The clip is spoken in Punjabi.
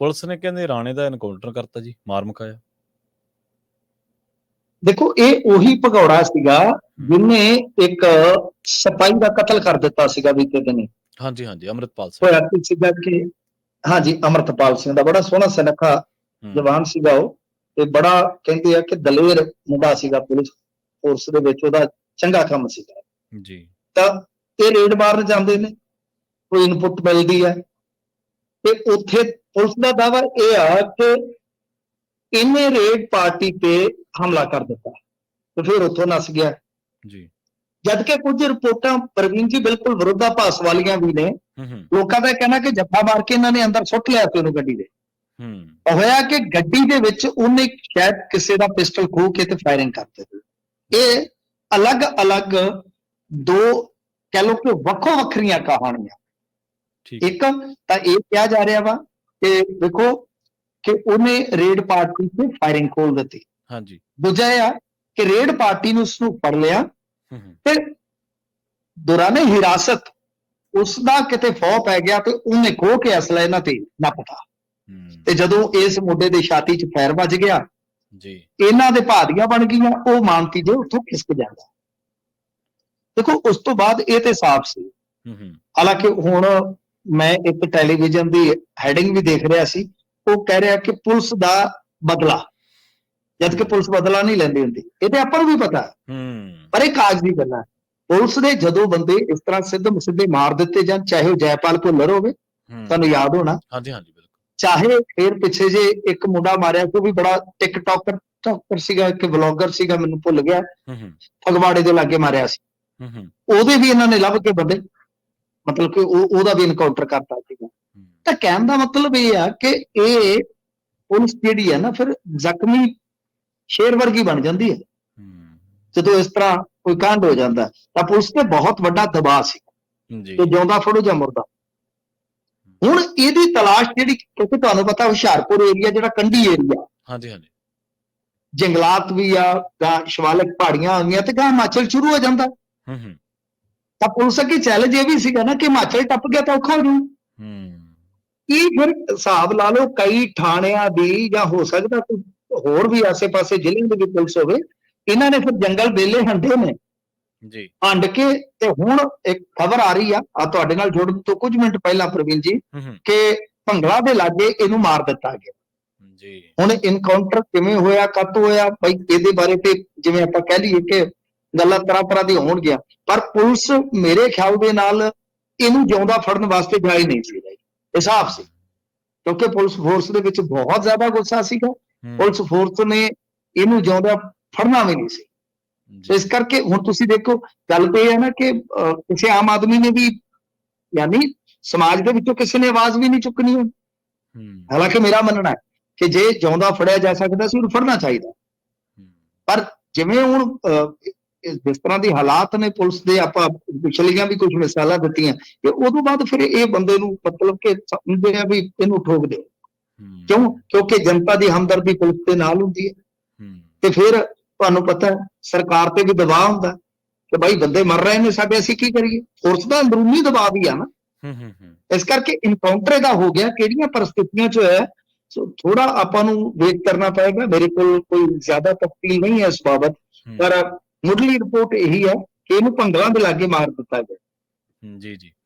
ਪੁਲਿਸ ਨੇ ਕਹਿੰਦੇ ਰਾਣੇ ਦਾ ਐਨਕਾਊਂਟਰ ਕਰਤਾ ਜੀ, ਮਾਰ ਮੁਕਾਇਆ। ਦੇਖੋ ਇਹ ਉਹੀ ਭਗੌੜਾ ਸੀਗਾ ਜਿਹਨੇ ਇੱਕ ਸਿਪਾਹੀ ਦਾ ਕਤਲ ਕਰ ਦਿੱਤਾ ਸੀਗਾ ਬੀਤੇ ਦਿਨੀ। ਹਾਂਜੀ ਹਾਂਜੀ, ਅੰਮ੍ਰਿਤਪਾਲ ਸਿੰਘ। ਹੋਇਆ ਕੀ ਸੀਗਾ ਕਿ ਹਾਂਜੀ ਅੰਮ੍ਰਿਤਪਾਲ ਸਿੰਘ ਦਾ ਬੜਾ ਸੋਹਣਾ ਸੁਨੱਖਾ ਜਵਾਨ ਸੀਗਾ ਉਹ, ਤੇ ਬੜਾ ਕਹਿੰਦੇ ਆ ਕਿ ਦਲੇਰ ਮੁੰਡਾ ਸੀਗਾ, ਪੁਲਿਸ ਫੋਰਸ ਦੇ ਵਿੱਚ ਉਹਦਾ ਚੰਗਾ ਕੰਮ ਸੀਗਾ ਜੀ। ਤਾਂ ਇਹ ਰੇਡ ਮਾਰਨ ਜਾਂਦੇ ਨੇ, ਕੋਈ ਇਨਪੁਟ ਮਿਲਦੀ ਹੈ ਤੇ ਉੱਥੇ ਪੁਲਿਸ ਦਾ ਦਾਅਵਾ ਇਹ ਆ ਕਿ ਇਹਨੇ ਰੇਡ ਪਾਰਟੀ ਤੇ ਹਮਲਾ ਕਰ ਦਿੱਤਾ ਤੇ ਫਿਰ ਉੱਥੋਂ ਨੱਸ ਗਿਆ ਜੀ। ਜਦ ਕਿ ਕੁਝ ਰਿਪੋਰਟਾਂ ਪ੍ਰਵੀਨ ਜੀ ਬਿਲਕੁਲ ਵਿਰੋਧਾਭਾਸ ਵਾਲੀਆਂ ਵੀ ਨੇ। ਲੋਕਾਂ ਦਾ ਕਹਿਣਾ ਕਿ ਜੱਫਾ ਮਾਰ ਕੇ ਇਹਨਾਂ ਨੇ ਅੰਦਰ ਸੁੱਟ ਲਿਆ ਤੇ ਉਹਨੂੰ ਗੱਡੀ ਦੇ। ਹੋਇਆ ਕਿ ਗੱਡੀ ਦੇ ਵਿੱਚ ਉਹਨੇ ਸ਼ਾਇਦ ਕਿਸੇ ਦਾ ਪਿਸਟਲ ਖੋਹ ਕੇ ਤੇ ਫਾਇਰਿੰਗ ਕਰ ਦਿੱਤੀ। ਇਹ ਅਲੱਗ-ਅਲੱਗ ਦੋ ਕਹਿ ਲਓ ਕਿ ਵੱਖੋ ਵੱਖਰੀਆਂ ਕਹਾਣੀਆਂ। ਇੱਕ ਤਾਂ ਇਹ ਕਿਹਾ ਜਾ ਰਿਹਾ ਵਾ ਕਿ ਦੇਖੋ ਕਿ ਉਹਨੇ ਰੇਡ ਪਾਰਟੀ ਤੇ ਫਾਇਰਿੰਗ ਖੋਲ ਦਿੱਤੀ। ਹਾਂਜੀ। ਦੂਜਾ ਇਹ ਆ ਕਿ ਰੇਡ ਪਾਰਟੀ ਨੂੰ ਉਸਨੂੰ ਫੜ ਲਿਆ ਤੇ ਦੌਰਾਨੇ ਹਿਰਾਸਤ ਉਸ ਦਾ ਕਿਤੇ ਫੌ ਪੈ ਗਿਆ ਤੇ ਉਹਨੇ ਖੋਹ ਕੇ ਅਸਲਾ ਇਹਨਾਂ ਤੇ ਨੱਪਤਾ ਤੇ ਜਦੋਂ ਇਸ ਮੁੰਡੇ ਦੇ ਛਾਤੀ 'ਚ ਫੈਰ ਵੱਜ ਗਿਆ ਜੀ, ਇਹਨਾਂ ਦੇ ਭਾਦੀਆਂ ਬਣ ਗਈਆਂ। ਉਹ ਮਾਨਤੀ ਦੇ ਉੱਥੋਂ ਖਿਸਕ ਜਾਂਦਾ। ਦੇਖੋ ਉਸ ਤੋਂ ਬਾਅਦ ਇਹ ਤੇ ਸਾਫ਼ ਸੀ। ਹਾਲਾਂਕਿ ਹੁਣ ਮੈਂ ਇੱਕ ਟੈਲੀਵਿਜ਼ਨ ਦੀ ਹੈਡਿੰਗ ਵੀ ਦੇਖ ਰਿਹਾ ਸੀ, ਉਹ ਕਹਿ ਰਿਹਾ ਕਿ ਪੁਲਿਸ ਦਾ ਬਦਲਾ, ਜਦ ਕਿ ਪੁਲਿਸ ਬਦਲਾ ਨਹੀਂ ਲੈਂਦੀ ਹੁੰਦੀ। ਇਹ ਤੇ ਆਪਾਂ ਨੂੰ ਵੀ ਪਤਾ, ਪਰ ਇਹ ਕਾਗਜ਼ ਦੀ ਗੱਲਾਂ। ਪੁਲਿਸ ਦੇ ਜਦੋਂ ਬੰਦੇ ਇਸ ਤਰ੍ਹਾਂ ਸਿੱਧੇ ਮਾਰ ਦਿੱਤੇ ਜਾਣ, ਚਾਹੇ ਉਹ ਜੈਪਾਲ ਭੁੱਲਰ ਹੋਵੇ, ਤੁਹਾਨੂੰ ਯਾਦ ਹੋਣਾ, ਹਾਂਜੀ ਹਾਂਜੀ ਬਿਲਕੁਲ, ਚਾਹੇ ਫਿਰ ਪਿੱਛੇ ਜੇ ਇੱਕ ਮੁੰਡਾ ਮਾਰਿਆ ਉਹ ਵੀ ਬੜਾ ਟਿਕਟੋਕਰ ਸੀਗਾ, ਇੱਕ ਵਲੌਗਰ ਸੀਗਾ, ਮੈਨੂੰ ਭੁੱਲ ਗਿਆ, ਫਗਵਾੜੇ ਦੇ ਲਾਗੇ ਮਾਰਿਆ ਸੀ। ਉਹਦੇ ਵੀ ਇਹਨਾਂ ਨੇ ਲੱਭ ਕੇ ਬੰਦੇ, ਮਤਲਬ ਕਿ ਉਹਦਾ ਵੀ ਇਨਕਾਊਂਟਰ ਕਰਤਾ ਸੀਗਾ। ਤਾਂ ਕਹਿਣ ਦਾ ਮਤਲਬ ਇਹ ਆ ਕਿ ਇਹ ਪੁਲਿਸ ਜਿਹੜੀ ਹੈ ਨਾ ਫਿਰ ਜ਼ਖਮੀ ਸ਼ੇਰ ਵਰਗੀ ਬਣ ਜਾਂਦੀ ਹੈ ਜਦੋਂ ਇਸ ਤਰ੍ਹਾਂ ਕੋਈ ਕਾਂਡ ਹੋ ਜਾਂਦਾ। ਤਾਂ ਪੁਲਿਸ ਤੇ ਬਹੁਤ ਵੱਡਾ ਦਬਾਅ ਸੀ ਕਿ ਜਿਉਂਦਾ ਫੜੋ ਜਾਂ ਮੁਰਦਾ। ਹੁਣ ਇਹਦੀ ਤਲਾਸ਼ ਜਿਹੜੀ, ਕਿਉਂਕਿ ਤੁਹਾਨੂੰ ਪਤਾ ਹੁਸ਼ਿਆਰਪੁਰ ਏਰੀਆ ਜਿਹੜਾ ਕੰਢੀ ਏਰੀਆ, ਹਾਂਜੀ ਹਾਂਜੀ, ਜੰਗਲਾਤ ਵੀ ਆ, ਗਾਂ ਸ਼ਿਵਾਲਿਕ ਪਹਾੜੀਆਂ ਆ ਗਈਆਂ ਤੇ ਗਾਂ ਹਿਮਾਚਲ ਸ਼ੁਰੂ ਹੋ ਜਾਂਦਾ। ਤਾਂ ਪੁਲਿਸ ਅੱਗੇ ਚੈਲੰਜ ਇਹ ਵੀ ਸੀਗਾ ਨਾ ਕਿ ਹਿਮਾਚਲ ਟੱਪ ਗਿਆ ਤਾਂ ਔਖਾ ਹੋ ਜੂ। ਇਹ ਫਿਰ ਹਿਸਾਬ ਲਾ ਲਓ ਕਈ ਥਾਣਿਆਂ ਦੀ, ਜਾਂ ਹੋ ਸਕਦਾ ਕੋਈ ਹੋਰ ਵੀ ਆਸੇ-ਪਾਸੇ ਜ਼ਿਲ੍ਹੇ ਦੇ ਵਿੱਚ ਪੁਲਿਸ ਹੋਵੇ, ਇਹਨਾਂ ਨੇ ਫਿਰ ਜੰਗਲ ਬੇਲੇ ਹੰਡੇ ਨੇ ਜੀ, ਹੰਡ ਕੇ। ਤੇ ਹੁਣ ਇੱਕ ਖਬਰ ਆ ਰਹੀ ਆ ਤੁਹਾਡੇ ਨਾਲ ਜੁੜਨ ਤੋਂ ਕੁਝ ਮਿੰਟ ਪਹਿਲਾਂ ਪ੍ਰਵੀਨ ਜੀ, ਕਿ ਭੰਗਲਾ ਦੇ ਲਾਗੇ ਇਹਨੂੰ ਮਾਰ ਦਿੱਤਾ ਗਿਆ ਜੀ। ਹੁਣ ਇਨਕਾਊਂਟਰ ਕਿਵੇਂ ਹੋਇਆ, ਕਦ ਹੋਇਆ, ਬਈ ਇਹਦੇ ਬਾਰੇ ਤੇ ਜਿਵੇਂ ਆਪਾਂ ਕਹਿ ਲਈਏ ਕਿ ਗੱਲਾਂ ਤਰ੍ਹਾਂ ਦੀ ਹੋਣਗੀਆਂ, ਪਰ ਪੁਲਿਸ ਮੇਰੇ ਖਿਆਲ ਦੇ ਨਾਲ ਇਹਨੂੰ ਜਿਉਂਦਾ ਫੜਨ ਵਾਸਤੇ ਜਾਈ ਨਹੀਂ ਸੀ ਰਹੀ। ਹਿਸਾਬ ਸੀ ਕਿਉਂਕਿ ਪੁਲਿਸ ਫੋਰਸ ਦੇ ਵਿੱਚ ਬਹੁਤ ਜ਼ਿਆਦਾ ਗੁੱਸਾ ਸੀਗਾ। ਪੁਲਿਸ ਫੋਰਸ ਨੇ ਇਹਨੂੰ ਜਿਉਂਦਾ ਫੜਨਾ ਵੀ ਨਹੀਂ ਸੀ। ਇਸ ਕਰਕੇ ਹੁਣ ਤੁਸੀਂ ਦੇਖੋ, ਗੱਲ ਤੇ ਇਹ ਹੈ ਨਾ ਕਿ ਕਿਸੇ ਆਮ ਆਦਮੀ ਨੇ ਵੀ, ਯਾਨੀ ਸਮਾਜ ਦੇ ਵਿੱਚੋਂ ਕਿਸੇ ਨੇ ਆਵਾਜ਼ ਵੀ ਨਹੀਂ ਚੁੱਕਣੀ ਹੁਣ। ਹਾਲਾਂਕਿ ਮੇਰਾ ਮੰਨਣਾ ਹੈ ਕਿ ਜੇ ਜਿਉਂਦਾ ਫੜਿਆ ਜਾ ਸਕਦਾ ਸੀ ਉਹਨੂੰ ਫੜਨਾ ਚਾਹੀਦਾ, ਪਰ ਜਿਵੇਂ ਹੁਣ ਜਿਸ ਤਰ੍ਹਾਂ ਦੀ ਹਾਲਾਤ ਨੇ ਪੁਲਿਸ ਦੇ, ਆਪਾਂ ਪਿਛਲੀਆਂ ਵੀ ਕੁਝ ਮਿਸਾਲਾਂ ਦਿੱਤੀਆਂ, ਕਿ ਉਦੋਂ ਬਾਅਦ ਫਿਰ ਇਹ ਬੰਦੇ ਨੂੰ ਮਤਲਬ ਕਿ ਸਮਝਦੇ ਆ ਵੀ ਇਹਨੂੰ ਠੋਕ ਦਿਓ। ਕਿਉਂਕਿ ਜਨਤਾ ਦੀ ਹਮਦਰਦੀ ਪੁਲਿਸ ਦੇ ਨਾਲ ਹੁੰਦੀ ਹੈ ਤੇ ਫਿਰ ਤੁਹਾਨੂੰ ਪਤਾ ਸਰਕਾਰ ਤੇ ਵੀ ਦਬਾਅ ਹੁੰਦਾ ਕਿ ਬਾਈ ਬੰਦੇ ਮਰ ਰਹੇ ਨੇ ਸਾਡੇ, ਅਸੀਂ ਕੀ ਕਰੀਏ। ਪੁਲਿਸ ਦਾ ਅੰਦਰੂਨੀ ਦਬਾਅ ਵੀ ਆ ਨਾ। ਇਸ ਕਰਕੇ ਇਨਕਾਊਂਟਰ ਇਹਦਾ ਹੋ ਗਿਆ, ਕਿਹੜੀਆਂ ਪਰਿਸਥਿਤੀਆਂ 'ਚ ਹੋਇਆ, ਸੋ ਥੋੜਾ ਆਪਾਂ ਨੂੰ ਵੇਟ ਕਰਨਾ ਪਏਗਾ। ਮੇਰੇ ਕੋਲ ਕੋਈ ਜ਼ਿਆਦਾ ਤਫਸੀਲ ਨਹੀਂ ਹੈ ਇਸ ਬਾਬਤ, ਪਰ ਮੁੱਢਲੀ ਰਿਪੋਰਟ ਇਹੀ ਹੈ ਕਿ ਇਹਨੂੰ ਭੰਗਲਾਂ ਦੇ ਲਾਗੇ ਮਾਰ ਦਿੱਤਾ ਗਿਆ। ਜੀ ਜੀ।